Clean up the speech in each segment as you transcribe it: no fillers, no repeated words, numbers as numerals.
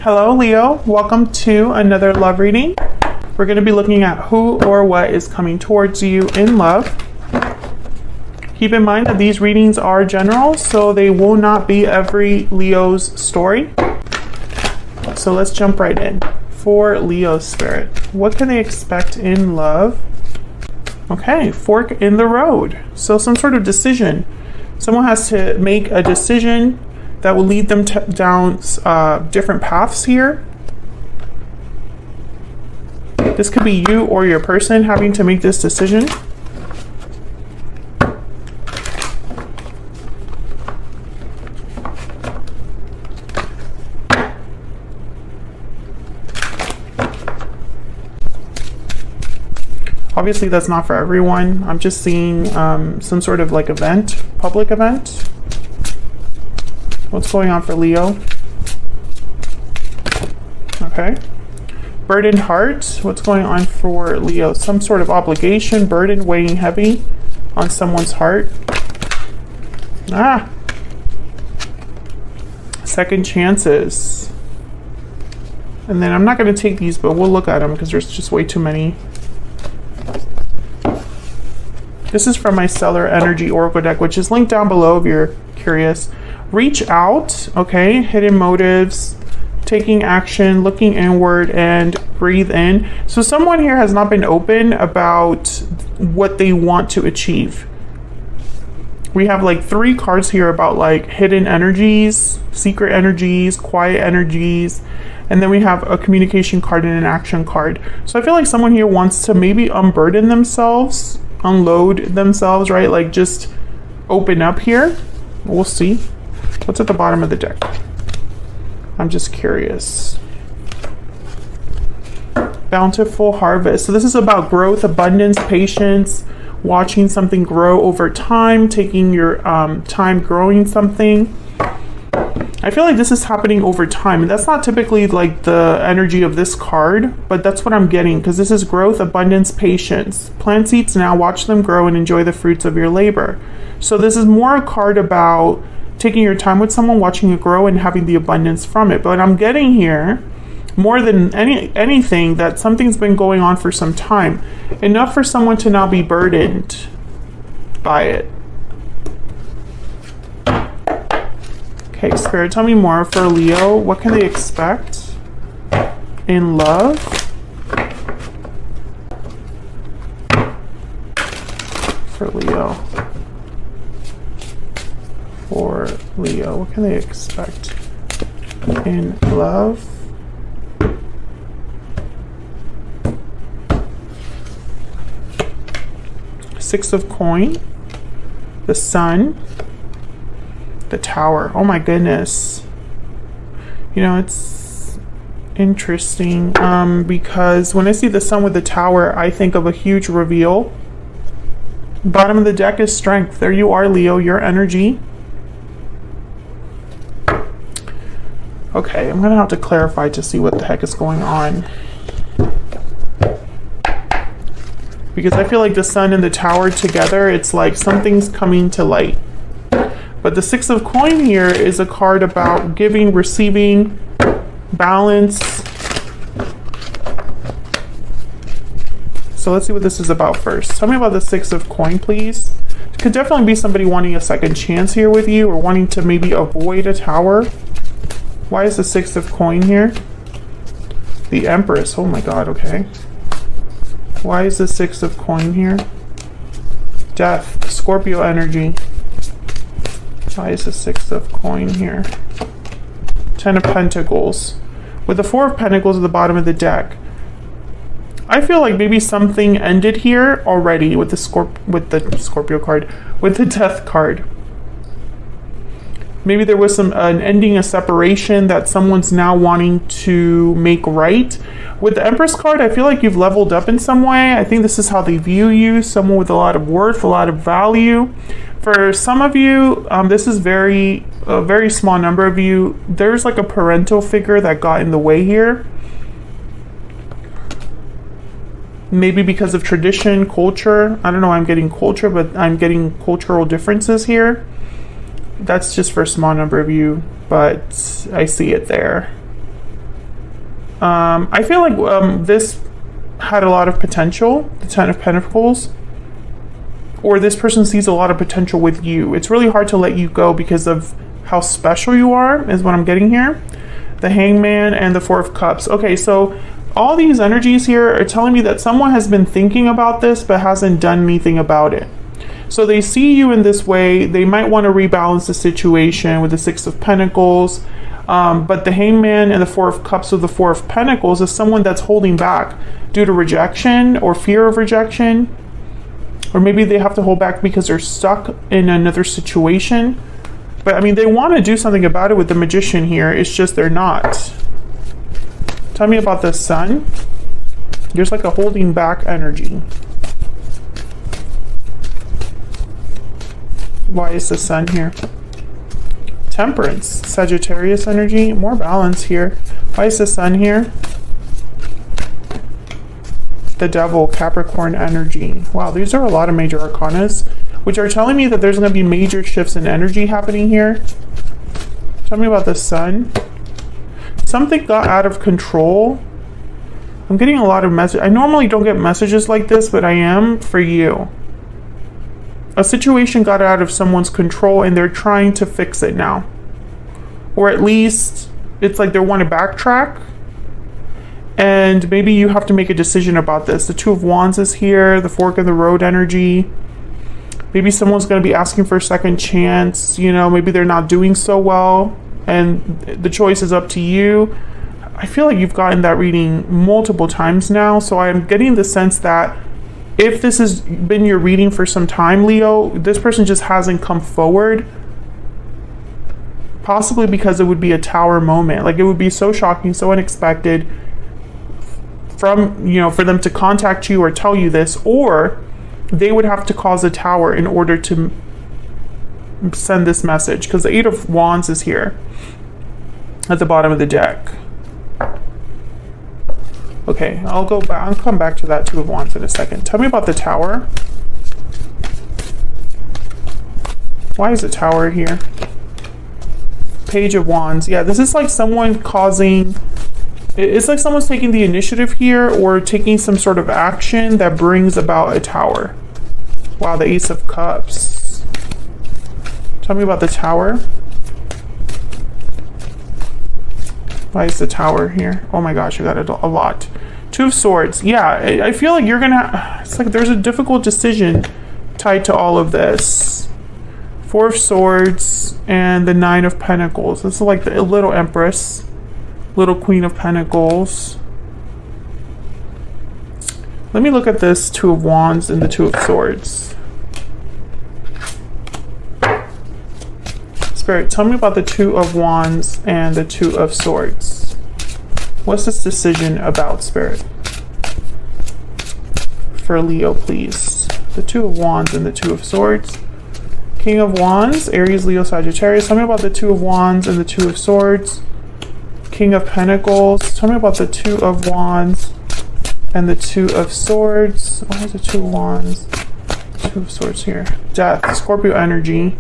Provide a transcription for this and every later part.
Hello, Leo. Welcome to another love reading. We're going to be looking at who or what is coming towards you in love. Keep in mind that these readings are general, so they will not be every Leo's story. So let's jump right in. For Leo spirit, what can they expect in love? Okay, fork in the road. So some sort of decision. Someone has to make a decision that will lead them down different paths here. This could be you or your person having to make this decision. Obviously that's not for everyone. I'm just seeing some sort of like event, public event. What's going on for Leo? Okay. Burdened heart. What's going on for Leo? Some sort of obligation, burden weighing heavy on someone's heart. Second chances. And then I'm not going to take these, but we'll look at them because there's just way too many. This is from my Stellar Energy Oracle deck, which is linked down below if you're curious. Reach out, okay, hidden motives, taking action, looking inward, and breathe in. So someone here has not been open about what they want to achieve. We have like 3 cards here about like hidden energies, secret energies, quiet energies, and then we have a communication card and an action card. So I feel like someone here wants to maybe unburden themselves, unload themselves, right? Like just open up here. We'll see. What's at the bottom of the deck? I'm just curious. Bountiful harvest. So this is about growth, abundance, patience, watching something grow over time, taking your time growing something. I feel like this is happening over time, and that's not typically like the energy of this card, but that's what I'm getting because this is growth, abundance, patience. Plant seeds now, watch them grow, and enjoy the fruits of your labor. So this is more a card about taking your time with someone, watching it grow, and having the abundance from it. But I'm getting here, more than anything, that something's been going on for some time. Enough for someone to not be burdened by it. Okay, Spirit, tell me more for Leo. What can they expect in love? For Leo. For Leo, what can they expect in love? Six of coin, the sun, the tower. Oh my goodness. You know, it's interesting because when I see the sun with the tower, I think of a huge reveal. Bottom of the deck is strength. There you are, Leo, your energy. Okay, I'm gonna have to clarify to see what the heck is going on. Because I feel like the sun and the tower together, it's like something's coming to light. But the Six of Coin here is a card about giving, receiving, balance. So let's see what this is about first. Tell me about the Six of Coin, please. It could definitely be somebody wanting a second chance here with you or wanting to maybe avoid a tower. Why is the Six of Coin here? The Empress. Oh my god, okay. Why is the Six of Coin here? Death. Scorpio energy. Why is the Six of Coin here? Ten of Pentacles. With the Four of Pentacles at the bottom of the deck. I feel like maybe something ended here already with the Scorpio card. With the Death card. Maybe there was an ending, a separation that someone's now wanting to make right. With the Empress card, I feel like you've leveled up in some way. I think this is how they view you. Someone with a lot of worth, a lot of value. For some of you, this is a very small number of you. There's like a parental figure that got in the way here. Maybe because of tradition, culture. I don't know why I'm getting culture, but I'm getting cultural differences here. That's just for a small number of you, but I see it there. I feel like this had a lot of potential, the Ten of Pentacles, or this person sees a lot of potential with you. It's really hard to let you go because of how special you are, is what I'm getting here. The Hangman and the Four of Cups. Okay, so all these energies here are telling me that someone has been thinking about this but hasn't done anything about it. So they see you in this way. They might want to rebalance the situation with the Six of Pentacles. But the Hangman and the Four of Cups with the Four of Pentacles is someone that's holding back due to rejection or fear of rejection. Or maybe they have to hold back because they're stuck in another situation. But I mean, they want to do something about it with the Magician here. It's just they're not. Tell me about the Sun. There's like a holding back energy. Why is the Sun here? Temperance, Sagittarius energy, more balance here. Why is the Sun here? The Devil, Capricorn energy. Wow, these are a lot of major arcanas, which are telling me that there's going to be major shifts in energy happening here. Tell me about the Sun. Something got out of control. I'm getting a lot of messages. I normally don't get messages like this, but I am for you. A situation got out of someone's control and they're trying to fix it now. Or at least it's like they want to backtrack. And maybe you have to make a decision about this. The Two of Wands is here, the fork in the road energy. Maybe someone's going to be asking for a second chance. You know, maybe they're not doing so well and the choice is up to you. I feel like you've gotten that reading multiple times now. So I'm getting the sense that if this has been your reading for some time, Leo, this person just hasn't come forward. Possibly because it would be a Tower moment. Like it would be so shocking, so unexpected from, you know, for them to contact you or tell you this, or they would have to cause a Tower in order to send this message. Because the Eight of Wands is here at the bottom of the deck. Okay, I'll go back. I'll come back to that Two of Wands in a second. Tell me about the Tower. Why is the Tower here? Page of Wands. Yeah, this is like someone causing... It's like someone's taking the initiative here or taking some sort of action that brings about a Tower. Wow, the Ace of Cups. Tell me about the Tower. Why is the Tower here? Oh my gosh, I got a lot. Two of Swords. Yeah, I feel like you're gonna... It's like there's a difficult decision tied to all of this. Four of Swords and the Nine of Pentacles. This is like the little Empress. Little Queen of Pentacles. Let me look at this Two of Wands and the Two of Swords. Spirit, tell me about the Two of Wands and the Two of Swords. What's this decision about, Spirit? For Leo, please. The Two of Wands and the Two of Swords. King of Wands, Aries, Leo, Sagittarius. Tell me about the Two of Wands and the Two of Swords. King of Pentacles. Tell me about the Two of Wands and the Two of Swords. Why is the Two of Wands? Two of Swords here. Death, Scorpio energy.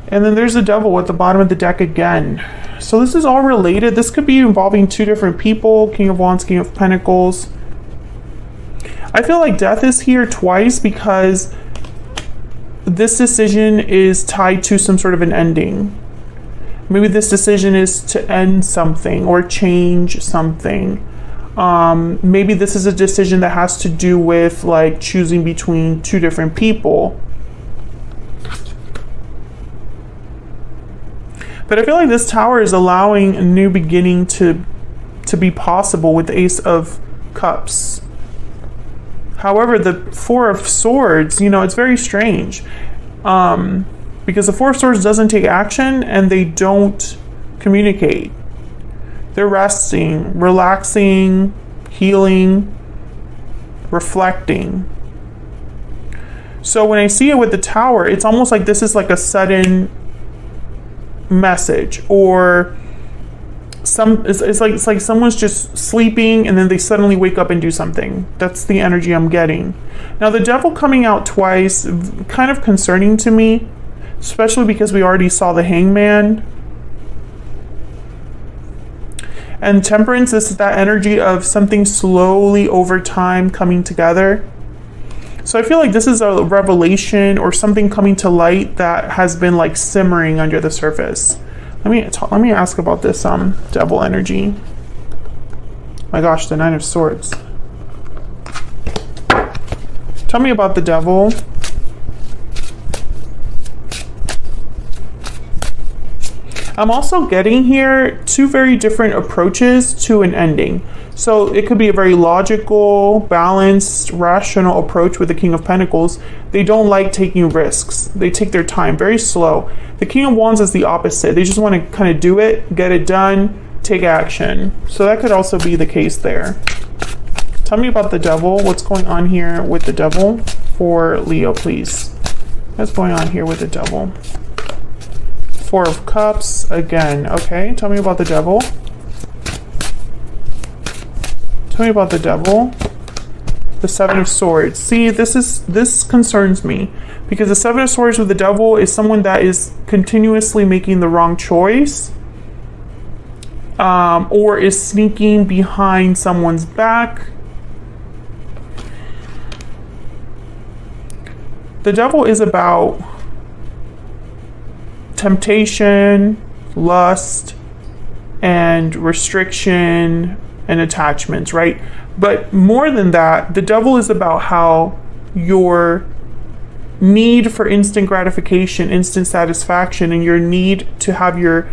And then there's the Devil at the bottom of the deck again. So this is all related. This could be involving two different people. King of Wands, King of Pentacles. I feel like Death is here twice because this decision is tied to some sort of an ending. Maybe this decision is to end something or change something. Maybe this is a decision that has to do with like choosing between two different people. But I feel like this Tower is allowing a new beginning to be possible with the Ace of Cups. However, the Four of Swords, you know, it's very strange. Because the Four of Swords doesn't take action and they don't communicate. They're resting, relaxing, healing, reflecting. So when I see it with the Tower, it's almost like this is like a sudden message, or it's like someone's just sleeping and then they suddenly wake up and do something. That's the energy I'm getting. Now the Devil coming out twice, kind of concerning to me, especially because we already saw the Hangman. And Temperance, this is that energy of something slowly over time coming together. So I feel like this is a revelation or something coming to light that has been like simmering under the surface. Let me ask about this devil energy. My gosh, the Nine of Swords. Tell me about the devil. I'm also getting here two very different approaches to an ending. So it could be a very logical, balanced, rational approach with the King of Pentacles. They don't like taking risks. They take their time, very slow. The King of Wands is the opposite. They just want to kind of do it, get it done, take action. So that could also be the case there. Tell me about the devil. What's going on here with the devil for Leo, please? What's going on here with the devil? Four of Cups again. Okay, tell me about the devil. Tell me about the devil. The Seven of Swords. See, this concerns me because the Seven of Swords with the devil is someone that is continuously making the wrong choice, or is sneaking behind someone's back. The devil is about temptation, lust, and restriction and attachments, right? But more than that, the devil is about how your need for instant gratification, instant satisfaction, and your need to have your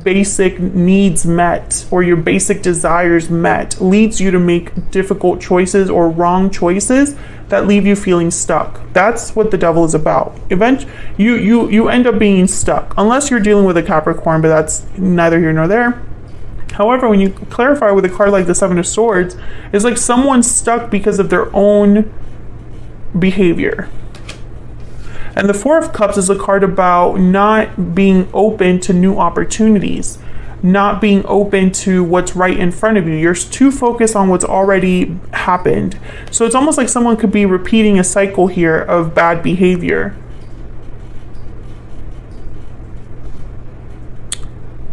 basic needs met or your basic desires met leads you to make difficult choices or wrong choices that leave you feeling stuck. That's what the devil is about. Eventually, you end up being stuck, unless you're dealing with a Capricorn, but that's neither here nor there. However, when you clarify with a card like the Seven of Swords, it's like someone's stuck because of their own behavior. And the Four of Cups is a card about not being open to new opportunities, not being open to what's right in front of you. You're too focused on what's already happened. So it's almost like someone could be repeating a cycle here of bad behavior.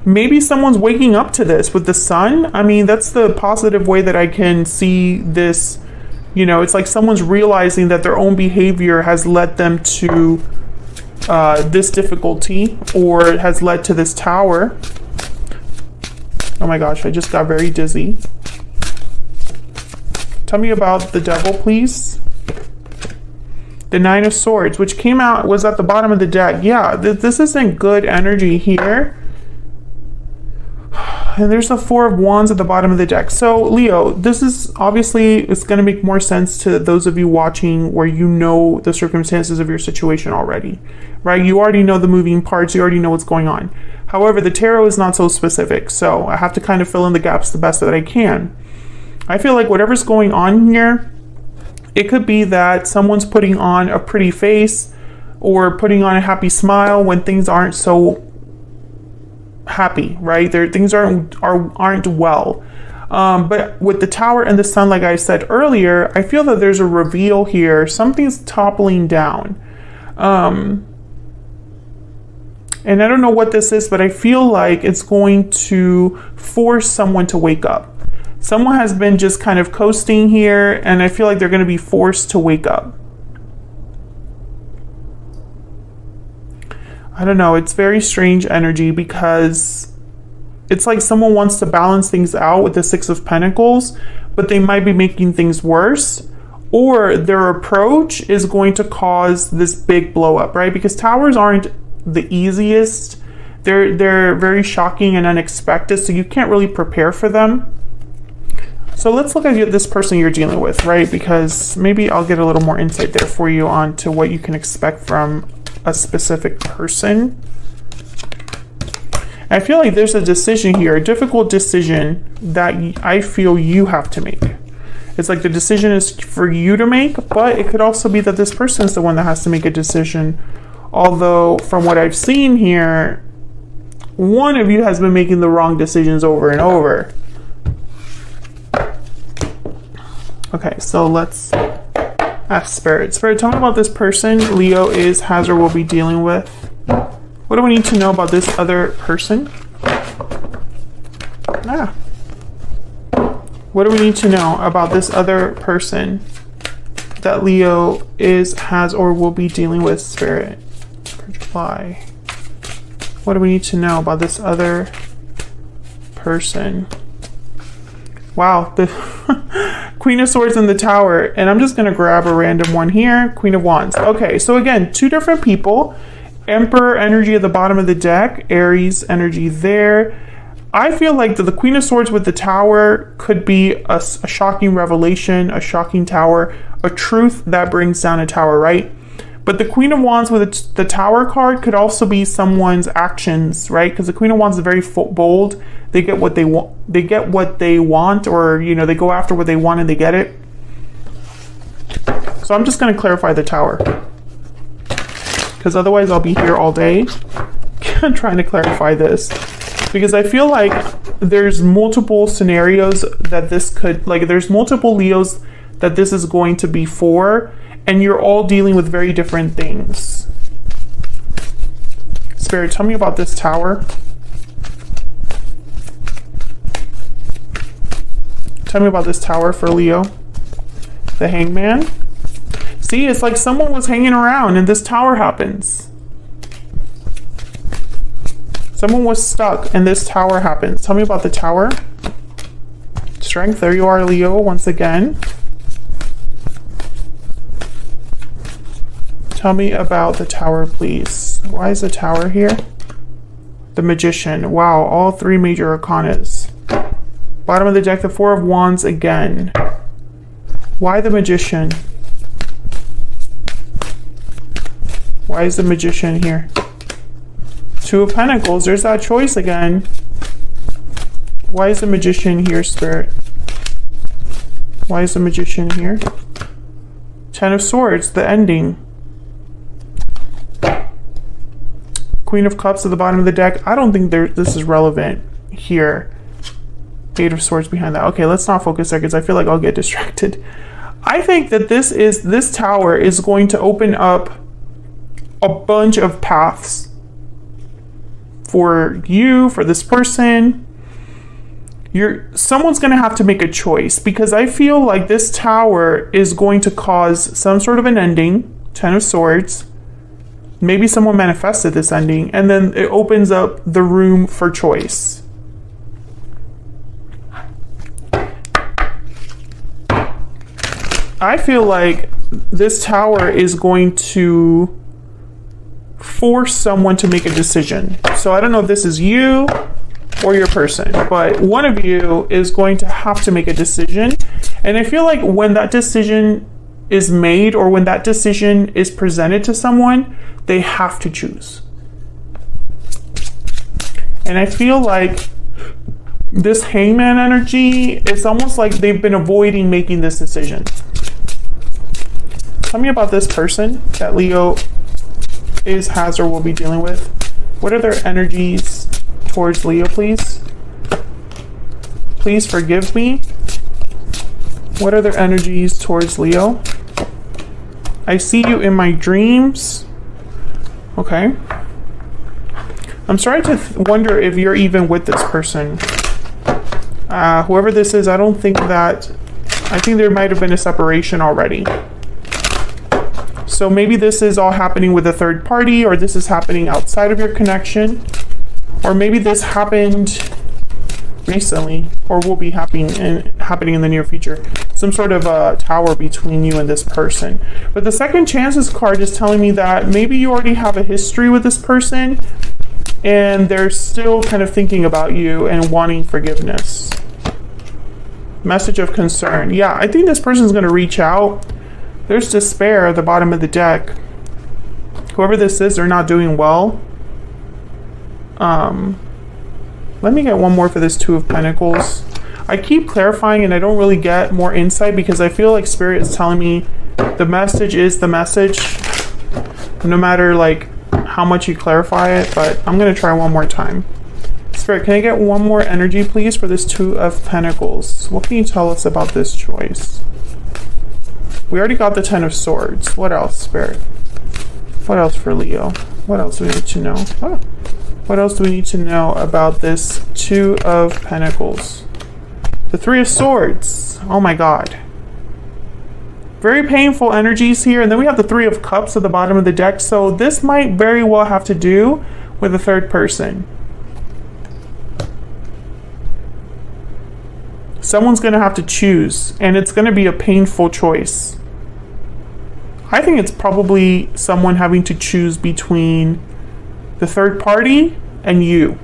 Maybe someone's waking up to this with the Sun. I mean, that's the positive way that I can see this. You know, it's like someone's realizing that their own behavior has led them to this difficulty, or has led to this tower. Oh my gosh, I just got very dizzy. Tell me about the devil, please. The Nine of Swords, which came out, was at the bottom of the deck. Yeah, this isn't good energy here. And there's the Four of Wands at the bottom of the deck. So Leo, this is obviously, it's going to make more sense to those of you watching where you know the circumstances of your situation already, right? You already know the moving parts. You already know what's going on. However, the tarot is not so specific. So I have to kind of fill in the gaps the best that I can. I feel like whatever's going on here, it could be that someone's putting on a pretty face or putting on a happy smile when things aren't so happy, right? Things aren't well. But with the Tower and the Sun, like I said earlier, I feel that there's a reveal here. Something's toppling down. And I don't know what this is, but I feel like it's going to force someone to wake up. Someone has been just kind of coasting here, and I feel like they're going to be forced to wake up. I don't know, it's very strange energy because it's like someone wants to balance things out with the Six of Pentacles, but they might be making things worse, or their approach is going to cause this big blow up, right? Because towers aren't the easiest. They're very shocking and unexpected, so you can't really prepare for them. So let's look at this person you're dealing with, right? Because maybe I'll get a little more insight there for you on to what you can expect from a specific person. I feel like there's a decision here, a difficult decision that I feel you have to make. It's like the decision is for you to make, but it could also be that this person is the one that has to make a decision. Although from what I've seen here, one of you has been making the wrong decisions over and over. Okay, so let's ask Spirit. Spirit, tell me about this person Leo has or will be dealing with. What do we need to know about this other person? What do we need to know about this other person that Leo has, or will be dealing with, Spirit, for July? What do we need to know about this other person? Wow, the Queen of Swords in the Tower. And I'm just going to grab a random one here. Queen of Wands. Okay, so again, two different people. Emperor energy at the bottom of the deck. Aries energy there. I feel like the Queen of Swords with the Tower could be a shocking revelation, a shocking tower, a truth that brings down a tower, right? But the Queen of Wands with the Tower card could also be someone's actions, right? Because the Queen of Wands is very bold. They get what they want. They get what they want, or you know, they go after what they want and they get it. So I'm just going to clarify the Tower, because otherwise I'll be here all day trying to clarify this. Because I feel like there's multiple scenarios that this could, like there's multiple Leos that this is going to be for, and you're all dealing with very different things. Spirit, tell me about this Tower. Tell me about this Tower for Leo. The Hangman. See, it's like someone was hanging around and this Tower happens. Someone was stuck and this Tower happens. Tell me about the Tower. Strength, there you are, Leo, once again. Tell me about the Tower, please. Why is the Tower here? The Magician. Wow, all three major arcanas. Bottom of the deck, the Four of Wands again. Why the Magician? Why is the Magician here? Two of Pentacles, there's that choice again. Why is the Magician here, Spirit? Why is the Magician here? Ten of Swords, the ending. Queen of Cups at the bottom of the deck. I don't think this is relevant here. Eight of Swords behind that. Okay, let's not focus there because I feel like I'll get distracted. I think that this Tower is going to open up a bunch of paths for you, for this person. Someone's going to have to make a choice, because I feel like this Tower is going to cause some sort of an ending. Ten of Swords. Maybe someone manifested this ending, and then it opens up the room for choice. I feel like this Tower is going to force someone to make a decision. So I don't know if this is you or your person, but one of you is going to have to make a decision. And I feel like when that decision is made, or when that decision is presented to someone, they have to choose. And I feel like this Hangman energy, it's almost like they've been avoiding making this decision. Tell me about this person that Leo has, or will be dealing with. What are their energies towards Leo, please? Please forgive me. What are their energies towards Leo? I see you in my dreams. Okay. I'm starting to wonder if you're even with this person. Whoever this is, I think there might have been a separation already. So maybe this is all happening with a third party, or this is happening outside of your connection, or maybe this happened recently, or will be happening in the near future. Some sort of a Tower between you and this person. But the Second Chances card is telling me that maybe you already have a history with this person, and they're still kind of thinking about you and wanting forgiveness. Message of concern. Yeah, I think this person's going to reach out. There's despair at the bottom of the deck. Whoever this is, they're not doing well. Let me get one more for this Two of Pentacles. I keep clarifying and I don't really get more insight, because I feel like Spirit is telling me the message is the message, no matter like how much you clarify it. But I'm going to try one more time. Spirit, can I get one more energy, please, for this Two of Pentacles? What can you tell us about this choice? We already got the Ten of Swords. What else, Spirit? What else for Leo? What else do we need to know? Oh. What else do we need to know about this Two of Pentacles? The Three of Swords. Oh my God. Very painful energies here. And then we have the Three of Cups at the bottom of the deck. So this might very well have to do with a third person. Someone's going to have to choose, and it's going to be a painful choice. I think it's probably someone having to choose between the third party and you.